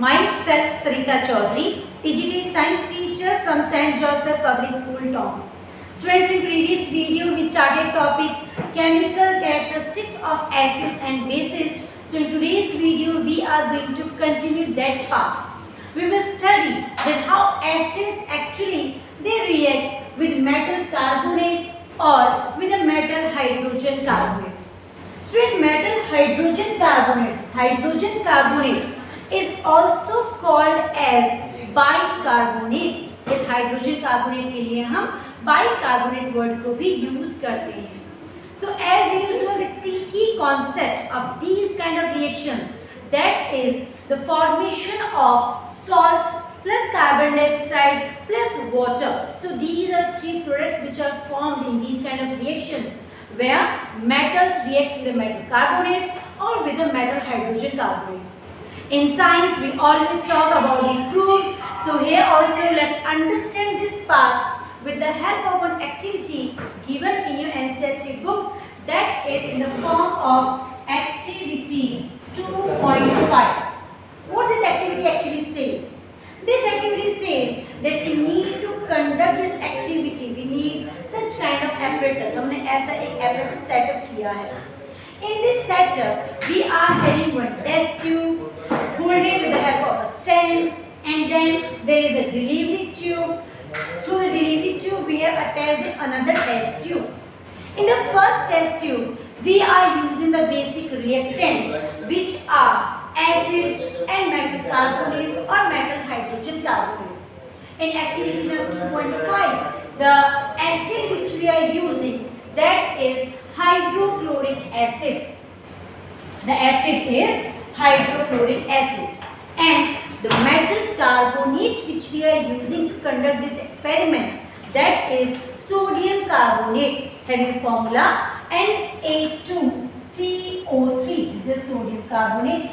Myself Sarita Chaudhary, TGT science teacher from St. Joseph Public School, Tom. Students, in previous video we started topic chemical characteristics of acids and bases. So in today's video we are going to continue that part. We will study that how acids actually they react with metal carbonates or with the metal hydrogen carbonates. Students, metal hydrogen carbonate is also called as bicarbonate. इस hydrogen carbonate के लिए हम bicarbonate word को भी use करते हैं. So as usual, the key concept of these kind of reactions, that is the formation of salt plus carbon dioxide plus water. So these are three products which are formed in these kind of reactions, where metals react with the metal carbonates or with the metal hydrogen carbonates. In science, we always talk about the proofs. So here also let's understand this part with the help of an activity given in your NCERT book, that is in the form of activity 2.5. What this activity actually says? This activity says that we need to conduct this activity. We need such kind of apparatus. हमने ऐसा एक apparatus setup किया है. In this setup, we are having one test tube, holding with the help of a stand, and then there is a delivery tube. Through the delivery tube, we have attached another test tube. In the first test tube, we are using the basic reactants, which are acids and metal carbonates or metal hydrogen carbonates. In activity number 2.5, the acid which we are using, that is hydrochloric acid. The acid is hydrochloric acid, and the metal carbonate which we are using to conduct this experiment, that is sodium carbonate, having formula Na2CO3. This is sodium carbonate.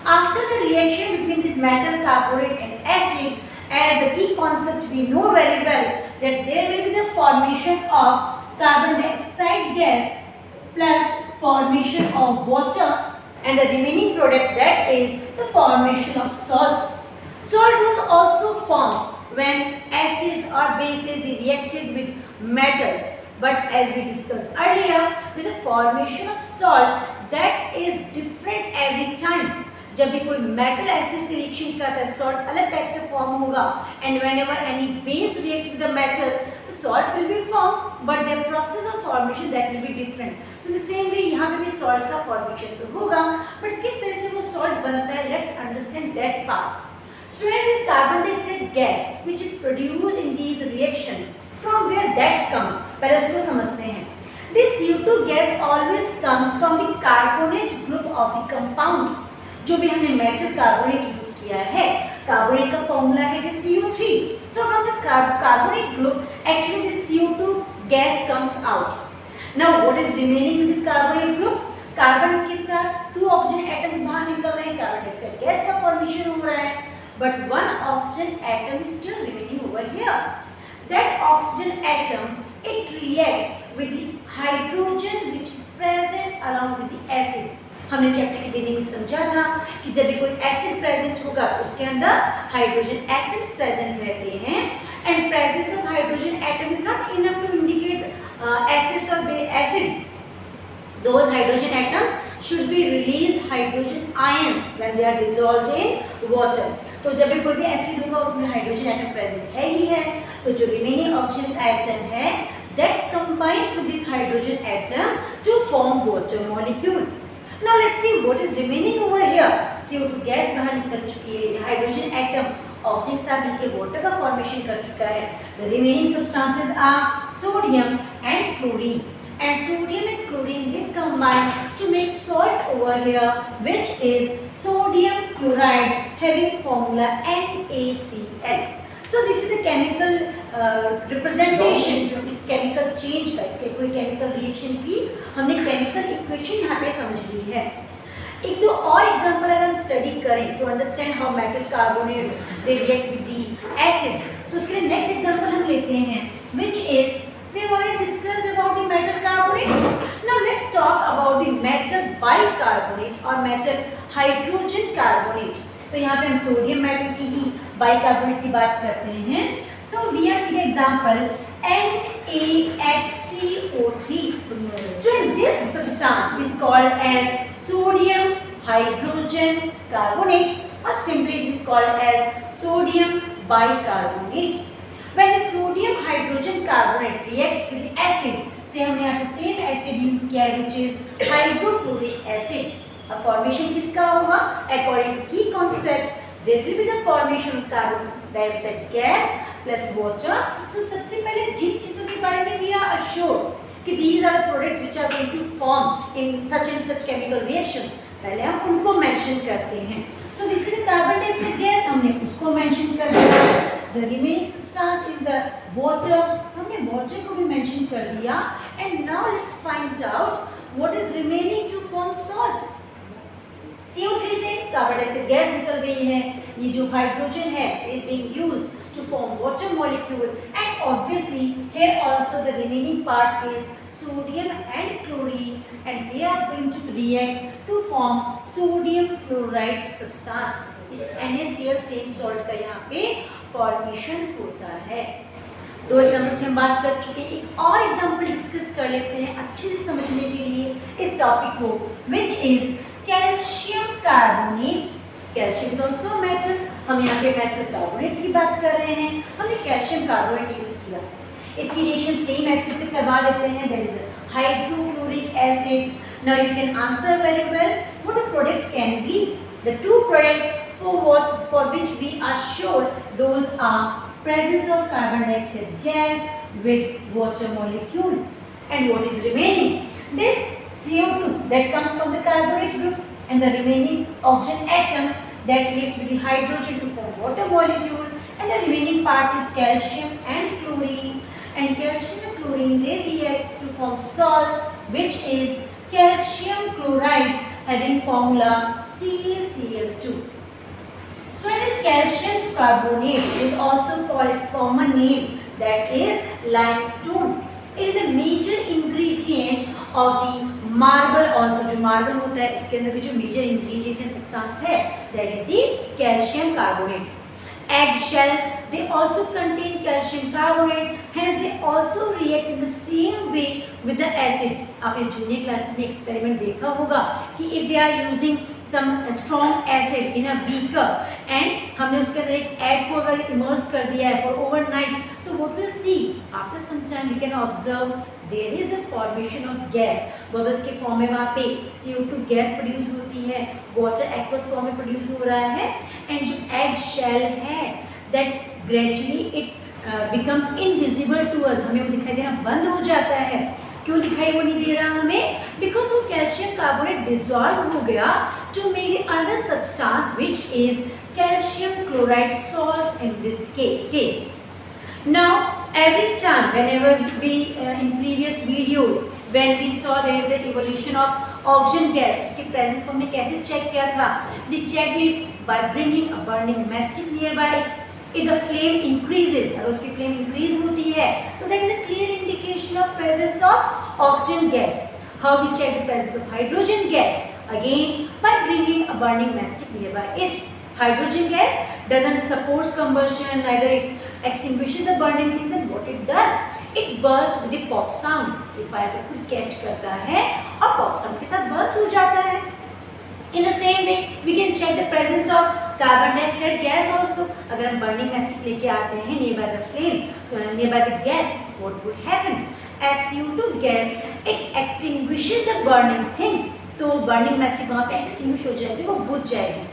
After the reaction between this metal carbonate and acid, as the key concept we know very well, that there will be the formation of carbon dioxide gas plus formation of water, and the remaining product, that is the formation of salt. Salt was also formed when acids or bases they reacted with metals, but as we discussed earlier, that the formation of salt, that is different every time. जब भी कोई metal acid से reaction करता है, salt अलग type से form होगा, and whenever any base react with the metal, the salt will be form, but the process of formation that will be different. So the same way यहाँ पे भी salt का formation तो होगा, but किस तरह से वो सॉल्ट बनता है, let's understand that part. Student, this carbon dioxide gas which is produced in these reactions, from where that comes, पहले उसको समझते हैं. This CO2 gas always comes from the carbonate group of the compound. जो भी हमने metal carbonate use किया है, carbonate का फॉर्मूला है CO3. So from this carbonate group actually this CO2 gas comes out. Now what is remaining in this carbonate group? Carbon के साथ 2 oxygen atoms बाहर निकल रहे हैं, कार्बन डाइऑक्साइड गैस का फॉर्मेशन हो रहा है, but 1 oxygen atom is still remaining over here. That oxygen atom it reacts with the hydrogen which is present along with the acids. हमने चैप्टर के बिगिनिंग में समझा था कि जब भी कोई एसिड प्रेजेंट होगा तो उसके अंदर हाइड्रोजन एटम्स प्रेजेंट रहते हैं, and presence of hydrogen atom is not enough to indicate acids और acids. Those hydrogen atoms should be released hydrogen ions when they are dissolved in water. तो जब भी कोई भी एसिड होगा उसमें हाइड्रोजन एटम प्रेजेंट है ही है, तो जो रिमेनिंग ऑक्सीजन एटम है that combines with this hydrogen atom to form water molecule. Now let's see what is remaining over here. CO2 gas बाहर निकल चुकी है, हाइड्रोजन एटम ऑक्सीजन के साथ मिलकर वाटर का फॉर्मेशन कर चुका है. The remaining substances are sodium and chlorine. And sodium and chlorine they combine to make salt over here, which is sodium chloride, having formula NaCl. So this is the chemical representation, इस chemical change का, इसके कोई chemical reaction की हमने chemical equation यहाँ पे समझ ली है. एक दो और एग्जाम्पल अगर हम स्टडी करें to understand how metal carbonates they react with the acids, तो उसके लिए नेक्स्ट एग्जाम्पल हम लेते हैं, which is we have already discussed about the metal carbonate. Now let's talk about the metal bicarbonate or metal hydrogen carbonate. तो यहाँ पे हम सोडियम मेटल की ही बाइकार्बोनेट की बात करते हैं. So we are taking example NaHCO3. So this substance is called as sodium hydrogen carbonate, or simply it is called as sodium bicarbonate. When the sodium hydrogen carbonate reacts with the acid, से हमने यहाँ पे same acid use किया है which is hydrochloric acid. अब formation किसका होगा? According to key concept, there will be the formation of carbon dioxide gas plus water. तो सबसे पहले जिन चीजों के बारे में we are assured कि these are the products which are going to form in such and such chemical reactions, पहले हम उनको मेंशन करते हैं. So this is the carbon dioxide gas, हमने उसको मेंशन कर दिया. The remaining substance is the water, हमने water को भी मेंशन कर दिया. And now let's find out what is remaining to form salt. CO3 से कार्बन डाइऑक्साइड गैस निकल गई है. ये जो हाइड्रोजन है is being used to form water molecule, and obviously here also the remaining part is sodium and chlorine, and they are going to react to form sodium chloride substance. इस NaCl same salt का यहाँ पे formation होता है. दो examples की हम बात कर चुके हैं. एक और एग्जाम्पल डिस्कस कर लेते हैं अच्छे से समझने के लिए इस टॉपिक को, which is calcium carbonate. Calcium is also metal. हम यहाँ पे मेटल कार्बोनेट्स की बात कर रहे हैं. हमने कैल्शियम कार्बोनेट यूज किया. इसकी रिएक्शन सेम एसिड से करवा देते हैं, that is hydrochloric acid. Now you can answer very well what the products can be. The two products for which we are sure those are presence of carbon dioxide gas with water molecule. And what is remaining? This CO2 that comes from the carbonate group, and the remaining oxygen atom that reacts with the hydrogen to form water molecule, and the remaining part is calcium and chlorine. And calcium and chlorine, they react to form salt, which is calcium chloride, having formula CaCl2. So it is calcium carbonate. It is also called its common name, that is limestone. It is a major ingredient of the marble also. जो marble होता है उसके अंदर भी जो major ingredient है substance है, that is the calcium carbonate. Egg shells, they also contain calcium carbonate, hence they also react in the same way with the acid. आपने जूनियर क्लास में एक्सपेरिमेंट देखा होगा कि if we are using some strong acid in a beaker and हमने उसके अंदर एक egg को अगर immerse कर दिया है for overnight, तो what we'll see after some time we can observe there is the formation of gas. Bubbles के फॉर्म में वहाँ पे CO2 गैस प्रोड्यूस होती है, वाटर एक्वस फॉर्म में प्रोड्यूस हो रहा है, एंड जो एग शेल है that gradually it becomes invisible to us. हमें वो दिखाई देना बंद हो जाता है. क्यों दिखाई वो नहीं दे रहा हमें? बिकॉज वो कैल्शियम कार्बोनेट डिसॉल्व हो गया to make the other substance which is calcium chloride salt in this case. Now every time whenever we in previous videos when we saw there is the evolution of oxygen gas, उसके presence को हमने कैसे check किया था? We checked it by bringing a burning mastic nearby it. If the flame increases, अगर उसकी flame increase होती है तो that is a clear indication of presence of oxygen gas. How we check the presence of hydrogen gas? Again by bringing a burning mastic nearby it. Hydrogen gas doesn't support combustion, neither it extinguishes the burning thing. Then what it does? It bursts with the pop sound. ये fire को खुद catch करता है और pop sound के साथ burst हो जाता है. In the same way, we can check the presence of carbon dioxide gas also. अगर हम burning mastic लेके आते हैं nearby the flame, nearby the gas, what would happen? As CO2 gas, it extinguishes the burning things. तो burning mastic वहाँ पे extinguish हो जाएगी, वो बुझ जाएगी.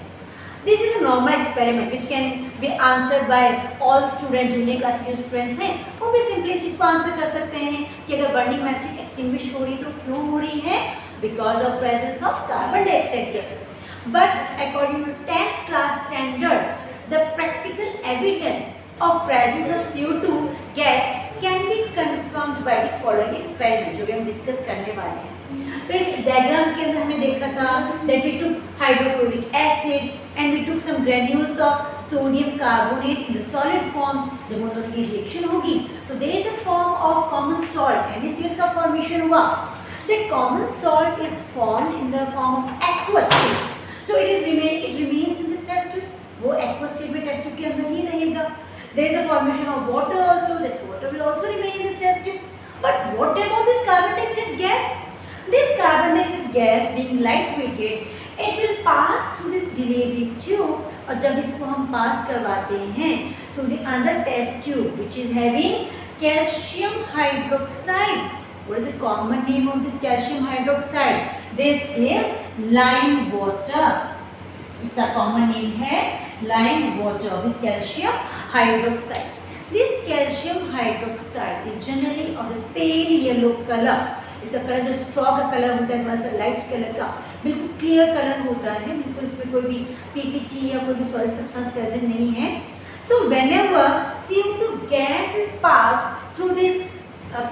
This is a normal experiment which can be answered by all students. Junior class के students हैं वो भी सिंपली इस चीज़ को आंसर कर सकते हैं कि अगर बर्निंग मैस्टिक एक्सटिंग्विश हो रही तो क्यों हो रही है? Because of presence of carbon dioxide gas. But according to 10th class standard, the practical evidence of presence of CO2 gas can be confirmed by the following experiment, जो भी हम डिस्कस करने वाले हैं. तो इस डायग्राम के अंदर हमने देखा था that we took hydrochloric acid and we took some granules of sodium carbonate in the solid form. जब उन दोनों की रिएक्शन होगी तो there is a form of common salt, NaCl का फॉर्मेशन हुआ. The common salt is formed in the form of aqueous state. So it remains in this test tube. वो aqueous state में टेस्ट ट्यूब के अंदर ही रहेगा. There is a formation of water also, that water will also remain in this test tube. But what about this carbon dioxide gas? This carbon dioxide gas being light weighted, it will pass through this delivery tube, और जब इसको हम पास करवाते हैं through the other test tube which is having calcium hydroxide. What is the common name of this calcium hydroxide? This is lime water. इसका common name है lime water. This calcium hydroxide. This calcium hydroxide is generally of the pale yellow color. इसका colour जो straw का colour होता है, थोड़ा सा light colour का, बिल्कुल क्लियर कलर होता है, बिल्कुल इसमें कोई भी पीपीटी या कोई भी सॉलिड सब्सटेंस प्रेजेंट नहीं है. So whenever CO2 gas is passed through this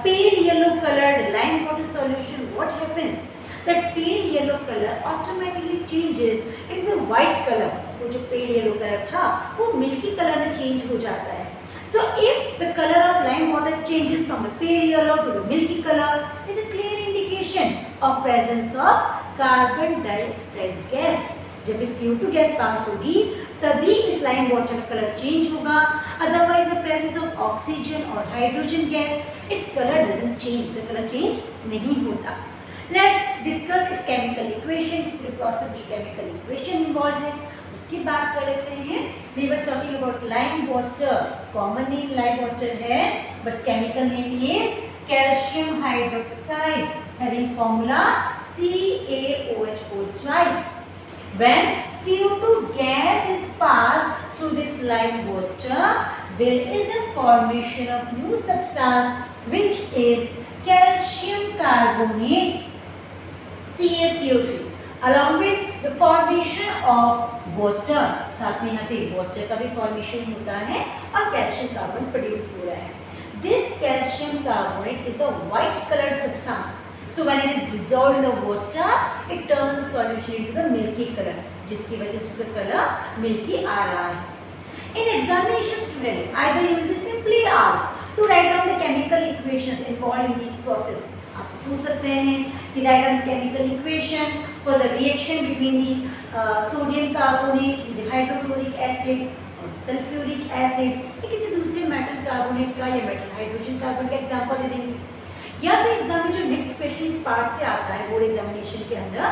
pale yellow colored lime water solution, what happens? That pale yellow color automatically changes into the white color. वो जो pale yellow color था वो milky color में change हो जाता है. So if the color of lime water changes from the pale yellow to the milky color, is a clear indication of presence of carbon dioxide gas. जब इस CO2 gas pass होगी तभी इस lime water का colour change होगा. Otherwise the presence of oxygen और hydrogen gas its colour doesn't change, इसका colour change नहीं होता. Let's discuss its chemical equation. इस पूरे प्रोसेस में केमिकल इक्वेशन इन्वॉल्व है उसकी बात कर लेते हैं. We were talking about lime water. Common name lime water है but chemical name is calcium hydroxide having formula CaOH twice. When CO2 gas is passed through this lime water, there is the formation of new substance which is calcium carbonate CaCO3 along with the formation of water. साथ में यहाँ पे water का भी formation होता है और calcium carbon produce हो रहा है. This calcium carbonate is the white colored substance. So when it is dissolved in the water, it turns solution into the milky color, जिसकी वजह से उसका कलर मिल्की आ रहा है. In examination, students, either you will be simply asked to write down the chemical equations involved in these process. आप पूछ सकते हैं कि write down the chemical equation for the reaction between the sodium carbonate with the hydrochloric acid और sulfuric acid. ये किसी दूसरे metal carbonate का या मेटल हाइड्रोजन कार्बोनेट का एग्जाम्पल दे देंगे. या फिर एग्जाम में जो नेक्स्ट क्वेश्चन इस पार्ट से आता है बोर्ड एग्जामिनेशन के अंदर,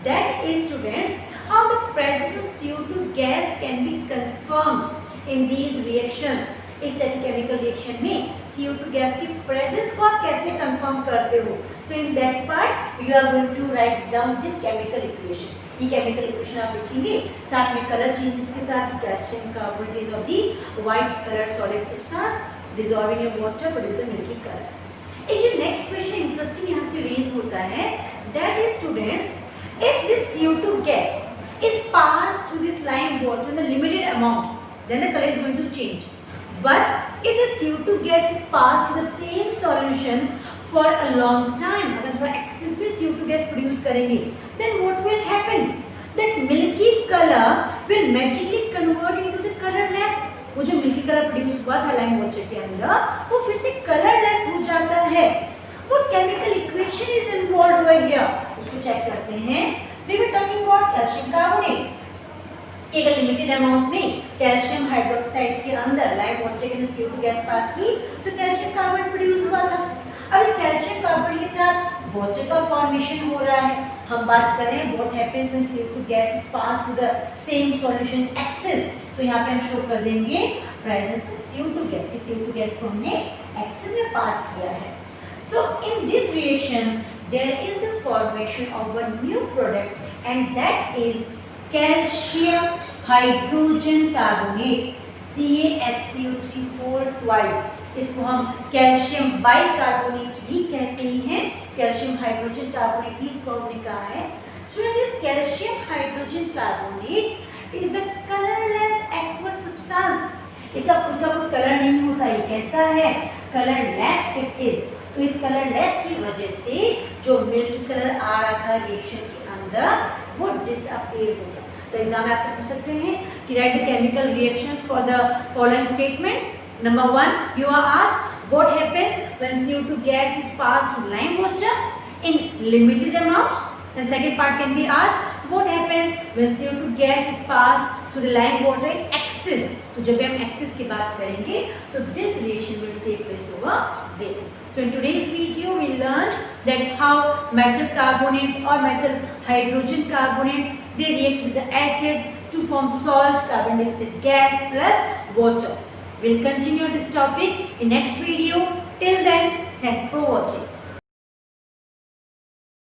that is students how the presence of CO2 gas can be confirmed in these reactions. इस तरह की केमिकल रिएक्शन में CO2 गैस की प्रेजेंस को आप कैसे कंफर्म करते हो. So in that part you are going to write down this chemical equation. ये केमिकल इक्वेशन आप लिखेंगे साथ में कलर चेंजेस के साथ calcium carbonate of the white colour solid substance dissolve in your water produce the milky colour. एक जो next question interesting यहाँ से रेज होता है, that is students if this CO2 gas is pass through this lime water in the limited amount, then the colour is going to change. But if this CO2 gas is pass through the same solution for a long time, अगर थोड़ा excess में CO2 gas produce करेंगे, then what will happen? That milky colour will magically convert into the colourless. वो जो milky colour produce हुआ था lime water के अंदर वो फिर से कलरलेस हो जाता है. वो केमिकल इक्वेशन इज इन्वॉल्व हुआ हियर, उसको चेक करते हैं. We were talking about calcium carbonate. एक लिमिटेड अमाउंट में कैल्शियम हाइड्रोक्साइड के अंदर लाइम वाटर के अंदर CO2 गैस पास की तो कैल्शियम कार्बोनेट प्रोड्यूस हुआ था. अब इस कैल्शियम कार्बोनेट के साथ वाटर का फॉर्मेशन हो रहा है. हम बात करें what happens when CO2 gas is pass to the same solution excess, तो यहाँ पे हम शो कर देंगे प्रेजेंस ऑफ CO2 गैस. इस CO2 गैस को हमने एक्सेस में पास किया है. So in this reaction there is the formation of one new product and that is calcium hydrogen carbonate CaHCO3 whole twice. इसको हम कैल्शियम बाइकार्बोनेट भी कहते हैं. कैल्शियम हाइड्रोजन कार्बोनेट भी इसको हमने कहा है. Student this calcium hydrogen carbonate is the colourless aqueous substance. इसका खुद का कोई कलर नहीं होता, ये कैसा है? Colourless it is. तो इस कलरलेस की वजह से जो मिल्क कलर आ रहा था रिएक्शन के अंदर वो डिसअपीयर हो गया. तो एग्जाम में आपसे पूछ सकते हैं कि right the chemical reactions for the following statements. Number 1, you are asked what happens when CO2 gas is passed through lime water in limited amount. The second part can be asked what happens when CO2 gas is passed through the lime water at excess. तो जब हम excess की बात करेंगे तो this reaction will take place over there. So in today's video we learned that how metal carbonates or metal hydrogen carbonates they react with the acids to form salt, carbon dioxide gas plus water. We'll continue this topic in next video. Till then, thanks for watching.